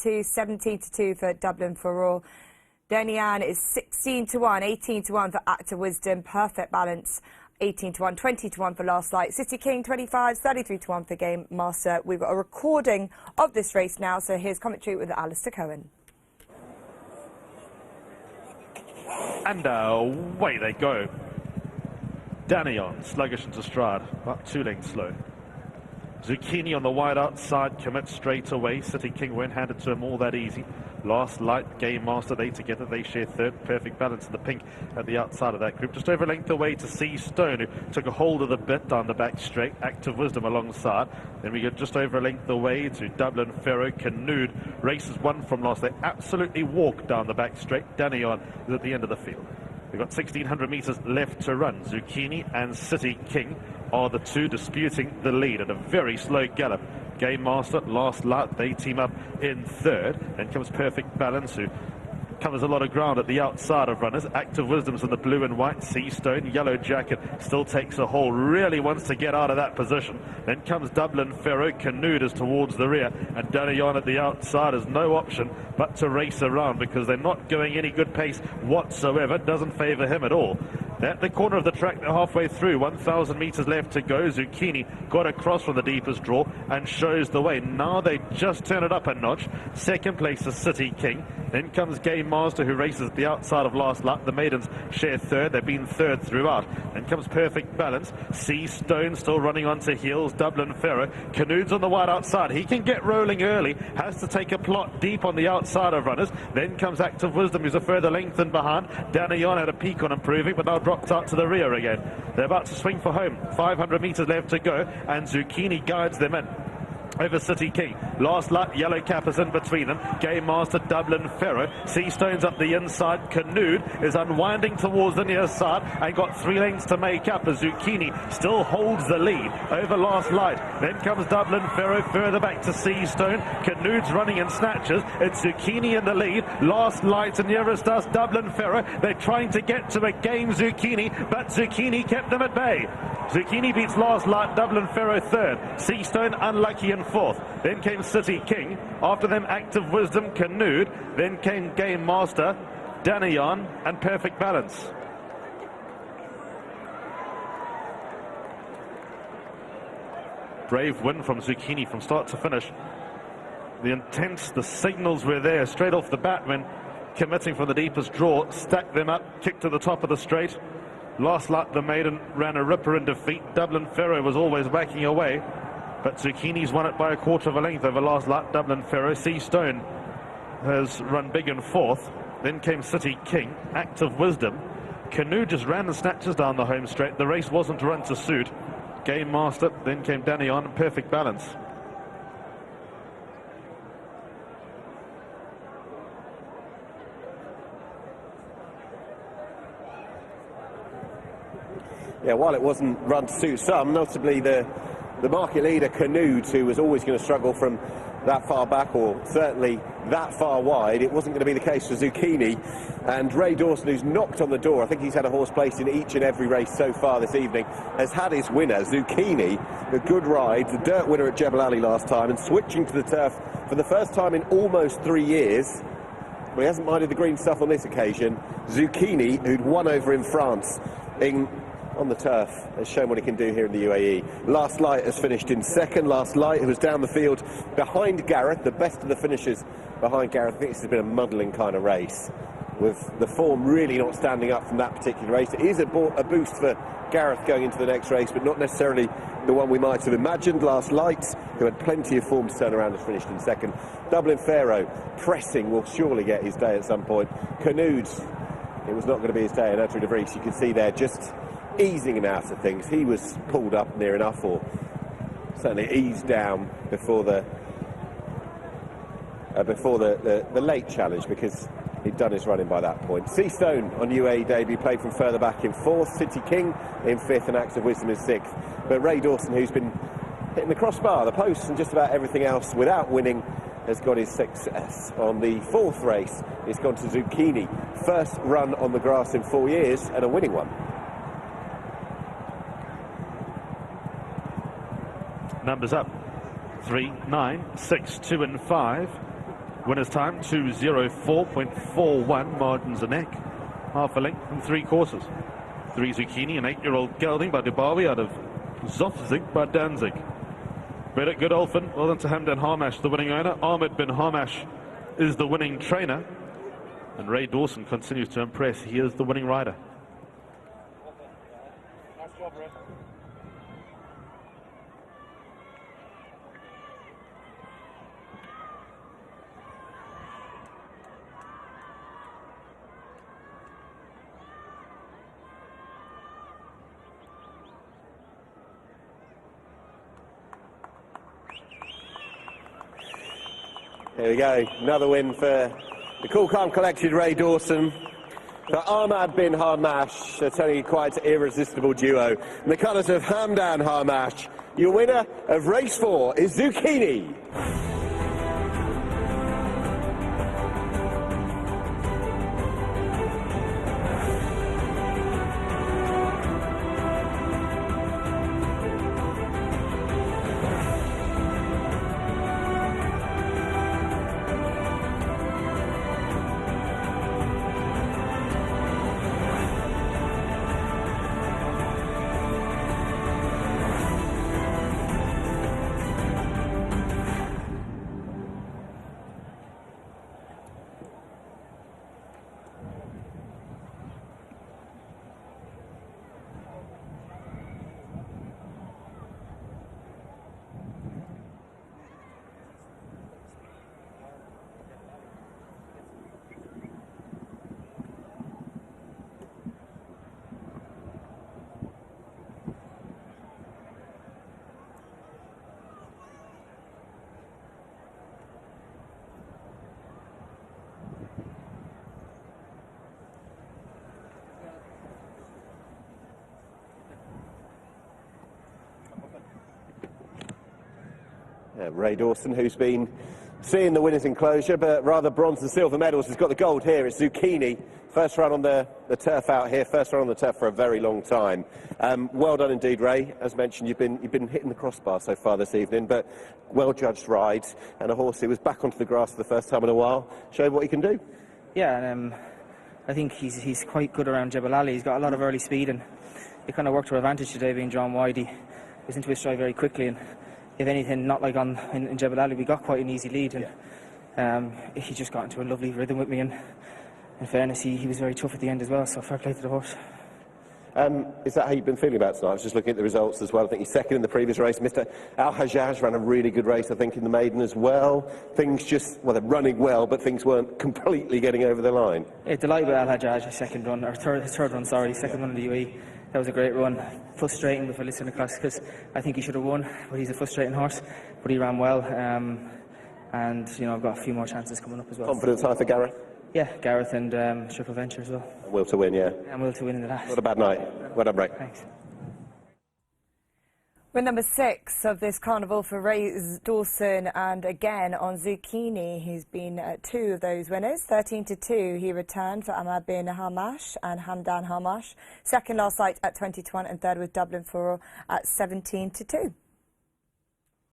2, 17-2 for Dublin for all. Denian is 16-1, 18-1 for Act of Wisdom, Perfect Balance, 18-1, 20-1 for Last Light. City King 25, 33-1 for Game Master. We've got a recording of this race now, so here's commentary with Alistair Cohen. And away they go. Danion, sluggish into stride, about 2 lengths slow. Zucchini on the wide outside, commits straight away. City King won't hand it to him all that easy. Last Light, Game Master, they together, they share third. Perfect Balance in the pink at the outside of that group. Just over a length away to See Stone, who took a hold of the bit down the back straight. Act of Wisdom alongside. Then we get just over a length away to Dublin Pharaoh. Canoed races 1 from last. They absolutely walk down the back straight. Danion is at the end of the field. We've got 1,600 metres left to run. Zucchini and City King are the 2 disputing the lead at a very slow gallop. Game Master, Last Light, they team up in third. Then comes Perfect Balance, who covers a lot of ground at the outside of runners. Act of Wisdom's in the blue and white. Sea Stone, Yellow Jacket, still takes a hold, really wants to get out of that position. Then comes Dublin Pharaoh. Canoed is towards the rear, and Danion at the outside has no option but to race around because they're not going any good pace whatsoever. Doesn't favour him at all. At the corner of the track, they're halfway through. 1,000 metres left to go. Zucchini got across from the deepest draw and shows the way. Now they just turn it up a notch. Second place is City King. Then comes Game Master, who races at the outside of Last Light. The Maidens share third. They've been third throughout. Then comes Perfect Balance. Sea Stone still running onto heels. Dublin Pharaoh. Canoed's on the wide outside. He can get rolling early. Has to take a plot deep on the outside of runners. Then comes Act of Wisdom, who's a further length in behind. Danion had a peak on improving, but now dropped out to the rear again. They're about to swing for home. 500 metres left to go, and Zucchini guides them in. Over City King. Last Light, Yellow Cap is in between them. Game Master, Dublin Pharaoh. Sea Stone's up the inside. Canoed is unwinding towards the near side and got 3 lengths to make up as Zucchini still holds the lead over Last Light. Then comes Dublin Pharaoh further back to Sea Stone. Canoed's running in snatches. It's Zucchini in the lead. Last Light and nearest us, Dublin Pharaoh. They're trying to get to a game Zucchini, but Zucchini kept them at bay. Zucchini beats Last Light, Dublin Pharaoh third. Sea Stone unlucky in fourth. Then came City King. After them, Act of Wisdom, Canoed. Then came Game Master, Danion, and Perfect Balance. Brave win from Zucchini from start to finish. The intents, the signals were there straight off the bat when committing from the deepest draw, stacked them up, kicked to the top of the straight. Last Light, the Maiden, ran a ripper in defeat. Dublin Pharaoh was always backing away, but Zucchini's won it by a quarter of a length over Last Light, Dublin Pharaoh. Sea Stone has run big in fourth. Then came City King, Act of Wisdom. Canoe just ran the snatches down the home straight. The race wasn't run to suit. Game Master, then came Danion, Perfect Balance. Yeah, while it wasn't run to suit some, notably the market leader, Canoed, who was always going to struggle from that far back, or certainly that far wide, it wasn't going to be the case for Zucchini. And Ray Dawson, who's knocked on the door, I think he's had a horse placed in each and every race so far this evening, has had his winner. Zucchini, a good ride, the dirt winner at Jebel Ali last time, and switching to the turf for the first time in almost 3 years. But he hasn't minded the green stuff on this occasion. Zucchini, who'd won over in France on the turf, has shown what he can do here in the UAE. Last Light has finished in second. Last Light, who was down the field behind Gareth, the best of the finishers behind Gareth. I think this has been a muddling kind of race, with the form really not standing up from that particular race. It is a boost for Gareth going into the next race, but not necessarily the one we might have imagined. Last Light, who had plenty of form to turn around, has finished in second. Dublin Pharaoh, pressing, will surely get his day at some point. Canoed, it was not going to be his day. And Andrew de Vries, you can see there, just easing him out of things. He was pulled up near enough, or certainly eased down before the late challenge, because he'd done his running by that point. Sea Stone on UAE debut, played from further back in fourth. City King in fifth, and Act of Wisdom in sixth. But Ray Dawson, who's been hitting the crossbar, the posts, and just about everything else without winning, has got his success. On the fourth race, it's gone to Zucchini. First run on the grass in 4 years, and a winning one. Numbers up. 3, 9, 6, 2 and 5. Winner's time 2:04.41. Margins a neck. Half a length and 3 courses. 3 Zucchini, an 8-year-old gelding by Dubawi out of Zofzig by Danzig. Bert Godolphin, well done to Hamdan Harmash, the winning owner. Ahmed bin Harmash is the winning trainer. And Ray Dawson continues to impress. He is the winning rider. Nice job, Ray. Here we go, another win for the cool, calm, collected Ray Dawson. For Ahmad bin Harmash, they're telling you quite an irresistible duo. In the colours of Hamdan Harmash, your winner of race 4 is Zucchini. Ray Dawson, who's been seeing the winners' enclosure, but rather bronze and silver medals, has got the gold here. It's Zucchini, first run on the turf out here, first run on the turf for a very long time. Well done indeed, Ray. As mentioned, you've been hitting the crossbar so far this evening, but well-judged rides, and a horse who was back onto the grass for the first time in a while, showed what he can do. Yeah, and I think he's quite good around Jebel Ali. He's got a lot of early speed, and it kind of worked to our advantage today, being drawn wide. He was into his stride very quickly, and if anything, not like in Jebel Ali, we got quite an easy lead, and he just got into a lovely rhythm with me, and in fairness, he was very tough at the end as well, so fair play to the horse. Is that how you've been feeling about tonight? I was just looking at the results as well. I think he's second in the previous race. Mr. Al-Hajjaj ran a really good race, I think, in the maiden as well. Things just, well, they're running well, but things weren't completely getting over the line. Yeah, delighted with Al-Hajjaj, his second run, or third run, sorry, second one in the UAE. That was a great run. Frustrating with Felicity across, because I think he should have won, but he's a frustrating horse, but he ran well. And, you know, I've got a few more chances coming up as well. Confidence high for Gareth? Yeah, Gareth and Triple Venture as well. And will to win, yeah. And will to win in the last. Not a bad night. Well done, Ray. Thanks. We're number 6 of this carnival for Ray Dawson, and again on Zucchini, he's been 2 of those winners. 13-2 he returned for Ahmad bin Harmash and Hamdan Harmash. Second last night at 20-1, and third with Dublin for at 17-2.